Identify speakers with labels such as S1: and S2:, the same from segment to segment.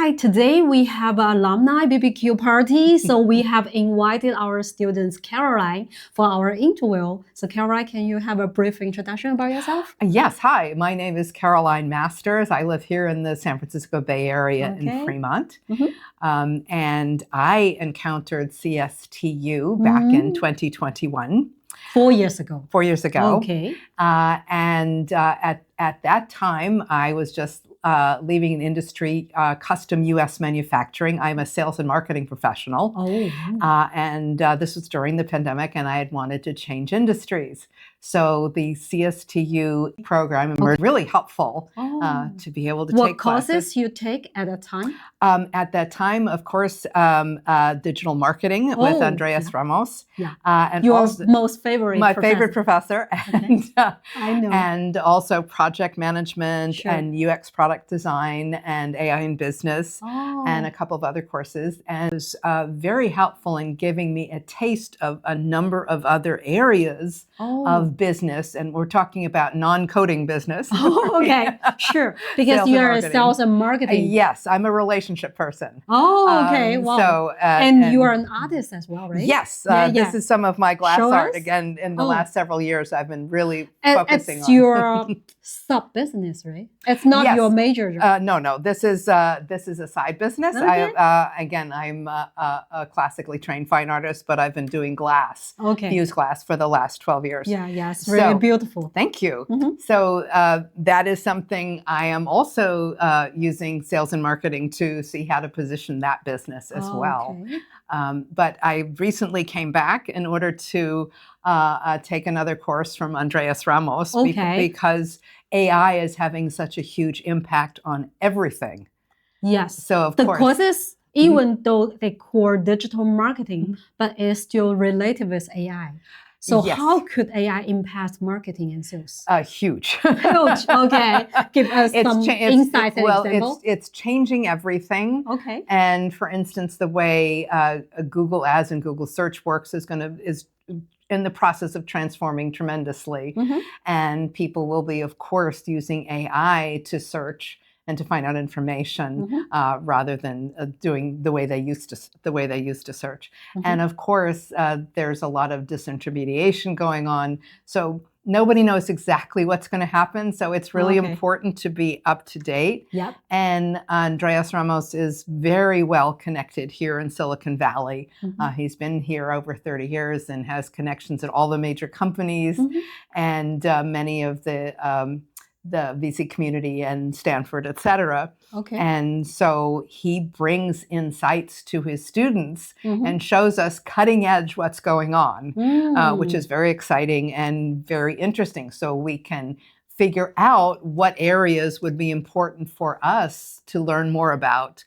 S1: Hi, today we have an alumni BBQ party. So we have invited our students, Caroline, for our interview. So Caroline, can you have a brief introduction about yourself?
S2: Yes, hi, my name is Caroline Masters. I live here in the San Francisco Bay Area in Fremont. And I encountered CSTU back in 2021.
S1: 4 years ago.
S2: 4 years ago.
S1: Okay.
S2: At that time, I was just leaving an industry, custom U.S. manufacturing. I'm a sales and marketing professional. And this was during the pandemic, and I had wanted to change industries. So the CSTU program was really helpful to be able to take classes.
S1: What courses you take at that time?
S2: At that time, of course, digital marketing with Andreas Ramos.
S1: And your most favorite
S2: my favorite professor. And,
S1: I know.
S2: And also project management and UX product design and AI in business and a couple of other courses. And it was very helpful in giving me a taste of a number of other areas of business. And we're talking about non-coding business.
S1: Sure. Because you're a sales and marketing.
S2: Yes, I'm a relationship person.
S1: Wow.
S2: So,
S1: and you are an artist as well, right?
S2: Yes. This is some of my glass art. Again, in the last several years, I've been really focusing on.
S1: It's your sub-business, right? It's not your major job.
S2: No. This is a side business. Again, I'm a classically trained fine artist, but I've been doing glass, fused glass, for the last 12 years.
S1: Yes, really beautiful.
S2: Thank you. So that is something I am also using sales and marketing to see how to position that business as well. But I recently came back in order to take another course from Andreas Ramos because AI is having such a huge impact on everything.
S1: Yes.
S2: So of
S1: course, courses, even though they call digital marketing, but it's still related with AI. So how could AI impact marketing and sales?
S2: Huge.
S1: Huge. Give us some insights and examples.
S2: It's changing everything. And for instance, the way Google Ads and Google Search works is in the process of transforming tremendously. And people will be, of course, using AI to search and to find out information rather than doing the way they used to search. And of course, there's a lot of disintermediation going on. So nobody knows exactly what's going to happen. So it's really important to be up to date. And Andreas Ramos is very well connected here in Silicon Valley. He's been here over 30 years and has connections at all the major companies and many of the VC community and Stanford, et cetera. And so he brings insights to his students and shows us cutting edge what's going on, which is very exciting and very interesting. So we can figure out what areas would be important for us to learn more about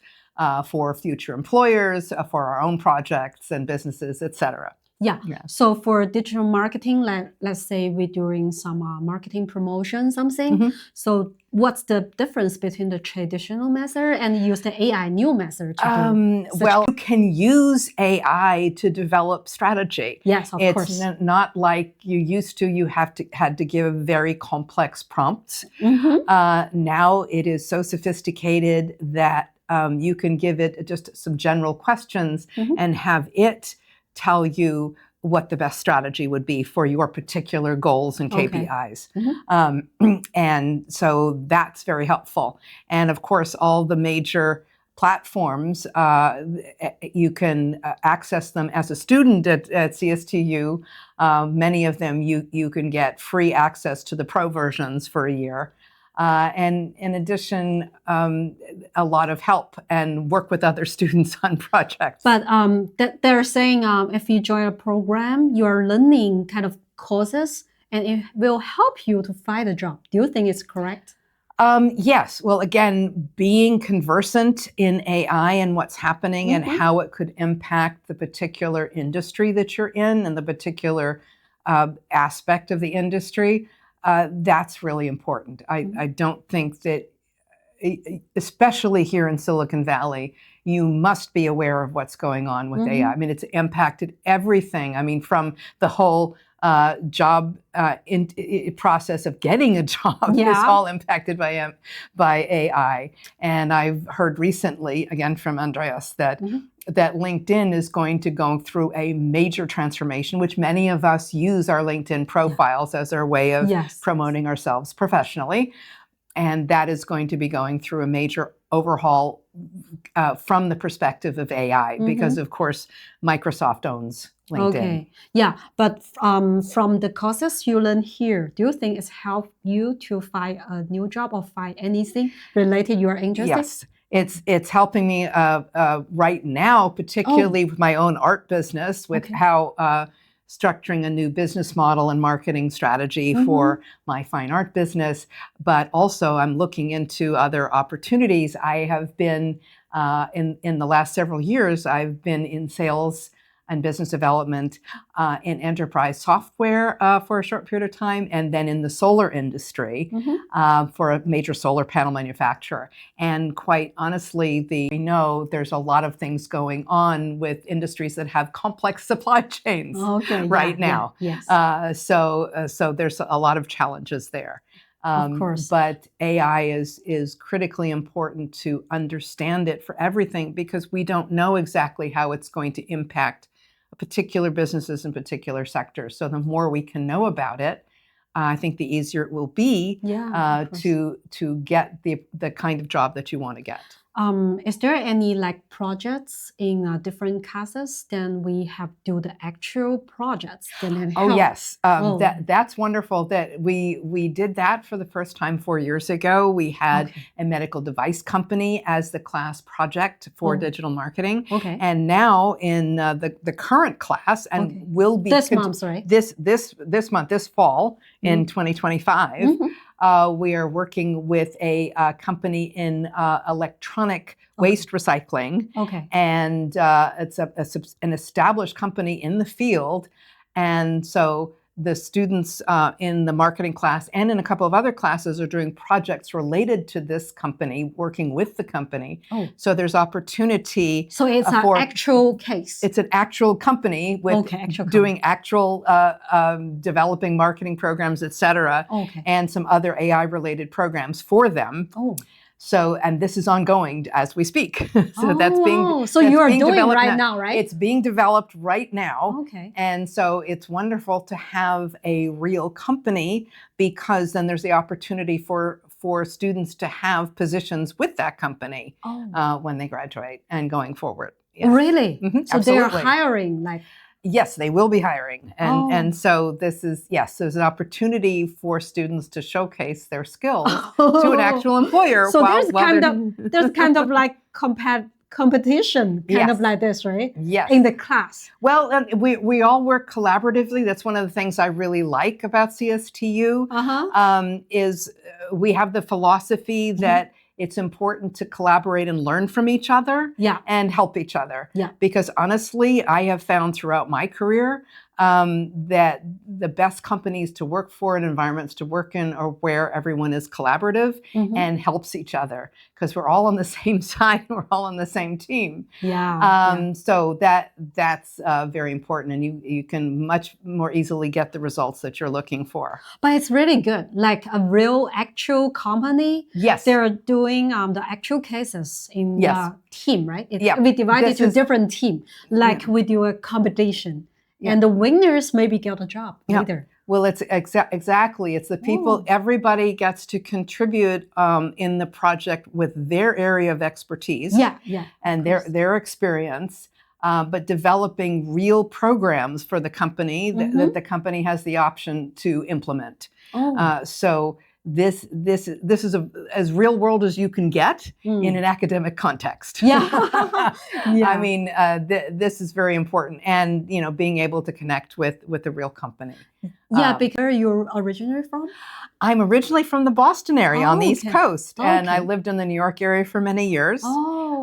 S2: for future employers, for our own projects and businesses, et cetera.
S1: So for digital marketing, let's say we're doing some marketing promotion, something. So what's the difference between the traditional method and use the AI new method to do?
S2: Well, you can use AI to develop strategy.
S1: Yes, of course.
S2: It's not like you used to. You had to give very complex prompts. Now it is so sophisticated that you can give it just some general questions and have it tell you what the best strategy would be for your particular goals and KPIs. And so that's very helpful. And of course, all the major platforms, you can access them as a student at CSTU. Many of them, you can get free access to the pro versions for a year. And in addition, a lot of help and work with other students on projects.
S1: But they're saying if you join a program, you're learning kind of courses and it will help you to find a job. Do you think it's correct?
S2: Yes. Well, again, being conversant in AI and what's happening and how it could impact the particular industry that you're in and the particular aspect of the industry, that's really important. I don't think that especially here in Silicon Valley, you must be aware of what's going on with AI. I mean, it's impacted everything. I mean, from the whole job process of getting a job is all impacted by AI. And I've heard recently, again from Andreas, that that LinkedIn is going to go through a major transformation, which many of us use our LinkedIn profiles as our way of promoting ourselves professionally. And that is going to be going through a major overhaul from the perspective of AI, because of course, Microsoft owns LinkedIn.
S1: Okay, yeah, but from the courses you learn here, do you think it's helped you to find a new job or find anything related you are interested?
S2: Yes, it's helping me right now, particularly with my own art business, with how structuring a new business model and marketing strategy for my fine art business. But also I'm looking into other opportunities. I have been, in the last several years, I've been in sales and business development in enterprise software for a short period of time, and then in the solar industry for a major solar panel manufacturer. And quite honestly, we know there's a lot of things going on with industries that have complex supply chains right now. So there's a lot of challenges there.
S1: Of course.
S2: But AI is critically important to understand it for everything, because we don't know exactly how it's going to impact particular businesses in particular sectors. So the more we can know about it, I think the easier it will be to get the kind of job that you want to get.
S1: Is there any projects in different classes? Then we have do the actual projects. Then
S2: yes, that's wonderful. That we did that for the first time 4 years ago. We had a medical device company as the class project for digital marketing. And now in the current class, and will be
S1: this month, right?
S2: This month, this fall in 2025. We are working with a company in electronic waste recycling. And it's an established company in the field. And so the students in the marketing class and in a couple of other classes are doing projects related to this company, working with the company. So there's opportunity.
S1: So it's an actual case.
S2: It's an actual company with doing actual developing marketing programs, et cetera, and some other AI-related programs for them. So, and this is ongoing as we speak. So that's being
S1: so you are doing right now, right?
S2: It's being developed right now. And so it's wonderful to have a real company, because then there's the opportunity for students to have positions with that company when they graduate and going forward.
S1: Really? So they're hiring
S2: Yes, they will be hiring. And so this is, there's an opportunity for students to showcase their skills to an actual employer.
S1: So there's kind of like competition, kind of like this, right?
S2: Yes.
S1: In the class.
S2: Well, we all work collaboratively. That's one of the things I really like about CSTU, is we have the philosophy that it's important to collaborate and learn from each other and help each other. Because honestly, I have found throughout my career that the best companies to work for and environments to work in are where everyone is collaborative and helps each other, because we're all on the same side, we're all on the same team. So that's very important, and you can much more easily get the results that you're looking for.
S1: But it's really good, like a real actual company. They're doing the actual cases in the team, right? We divide it to different team, like we do a competition. And the winners maybe get a job later.
S2: Well, it's exactly. It's the people, everybody gets to contribute in the project with their area of expertise and their experience, but developing real programs for the company that the company has the option to implement. So this is as real world as you can get in an academic context. I mean, this is very important, and being able to connect with a real company.
S1: Because where you're originally from?
S2: I'm originally from the Boston area on the East Coast, and I lived in the New York area for many years.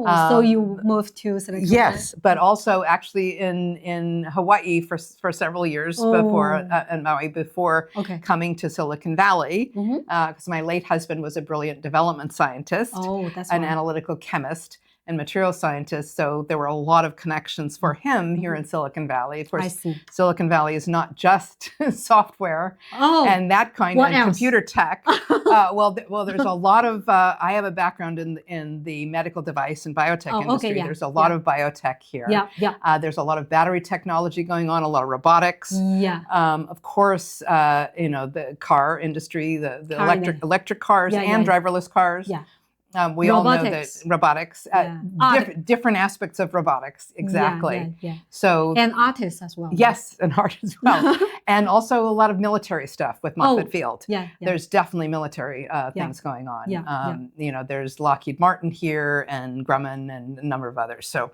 S1: so you moved to Silicon Valley?
S2: Yes, but also actually in Hawaii for several years before in Maui before coming to Silicon Valley, because my late husband was a brilliant development scientist, an analytical chemist and material scientist. So there were a lot of connections for him here in Silicon Valley. Of course, Silicon Valley is not just software and that kind of computer tech. Well, there's a lot of. I have a background in the medical device and biotech industry. There's a lot of biotech here. There's a lot of battery technology going on. A lot of robotics. Of course, the car industry, the electric cars and driverless cars. We all know that robotics, different aspects of robotics, exactly. So
S1: and artists as well.
S2: Yes, and art as well, and also a lot of military stuff with Moffett Field. There's definitely military things going on. There's Lockheed Martin here and Grumman and a number of others. So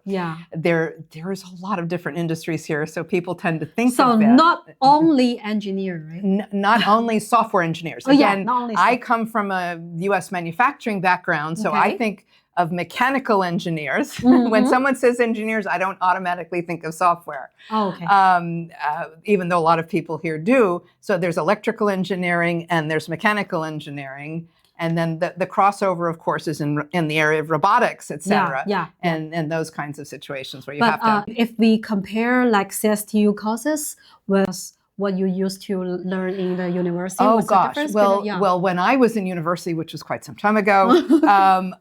S2: there is a lot of different industries here. So people tend to think
S1: so
S2: of it.
S1: not only engineer, right?
S2: Not only software engineers. Again, I come from a U.S. manufacturing background. So I think of mechanical engineers. When someone says engineers, I don't automatically think of software. Even though a lot of people here do. So there's electrical engineering and there's mechanical engineering. And then the crossover, of course, is in the area of robotics, et cetera. And those kinds of situations where you have to.
S1: If we compare like CSTU courses with what you used to learn in the university?
S2: Oh gosh, well, when I was in university, which was quite some time ago,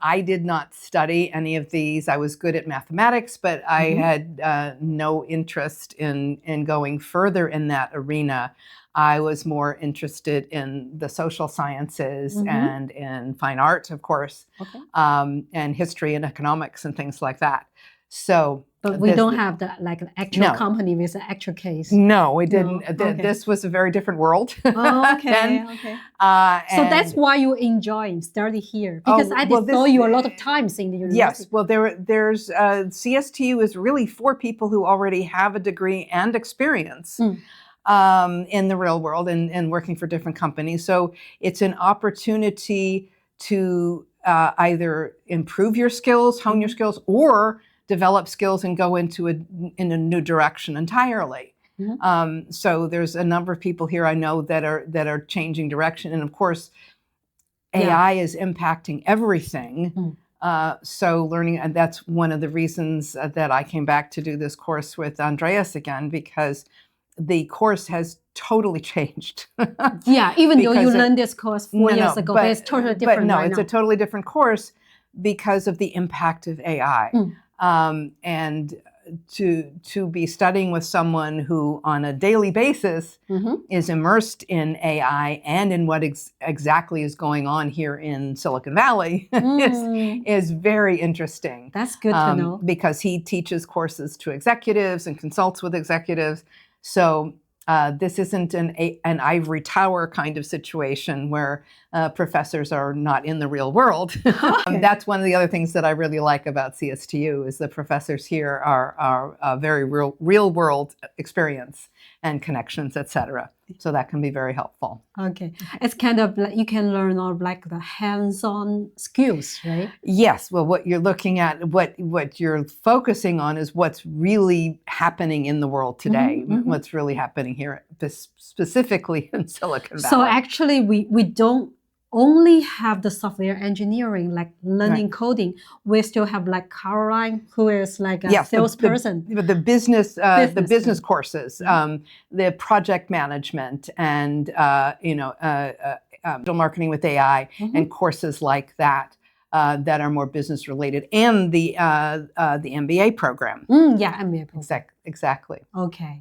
S2: I did not study any of these. I was good at mathematics, but I had no interest in going further in that arena. I was more interested in the social sciences and in fine art, of course, and history and economics and things like that. So,
S1: but we don't have the actual company with the actual case.
S2: No, we didn't. This was a very different world.
S1: So that's why you enjoy study here, because I saw you a lot of times in the university.
S2: Yes, well, there's CSTU is really for people who already have a degree and experience in the real world and working for different companies. So it's an opportunity to either improve your skills, hone your skills, or develop skills and go in a new direction entirely. So there's a number of people here I know that are changing direction, and of course, AI is impacting everything. So learning, and that's one of the reasons that I came back to do this course with Andreas again, because the course has totally changed.
S1: Even though you learned this course 4 years ago, but it's totally different.
S2: But no, it's a totally different course because of the impact of AI. And to be studying with someone who on a daily basis is immersed in AI and in what exactly is going on here in Silicon Valley is very interesting.
S1: That's good to know.
S2: Because he teaches courses to executives and consults with executives. So this isn't an ivory tower kind of situation where professors are not in the real world. That's one of the other things that I really like about CSTU is the professors here are a very real world experience and connections, et cetera. So that can be very helpful.
S1: It's kind of like you can learn all like the hands-on skills, right? Yes.
S2: Well, what you're looking at, what you're focusing on is what's really happening in the world today, what's really happening here, specifically in Silicon Valley.
S1: So actually, we don't only have the software engineering, like learning coding. We still have like Caroline, who is like a salesperson.
S2: The business courses, the project management, and digital marketing with AI, and courses like that that are more business related, and the MBA program.
S1: MBA program.
S2: Exactly.
S1: Okay.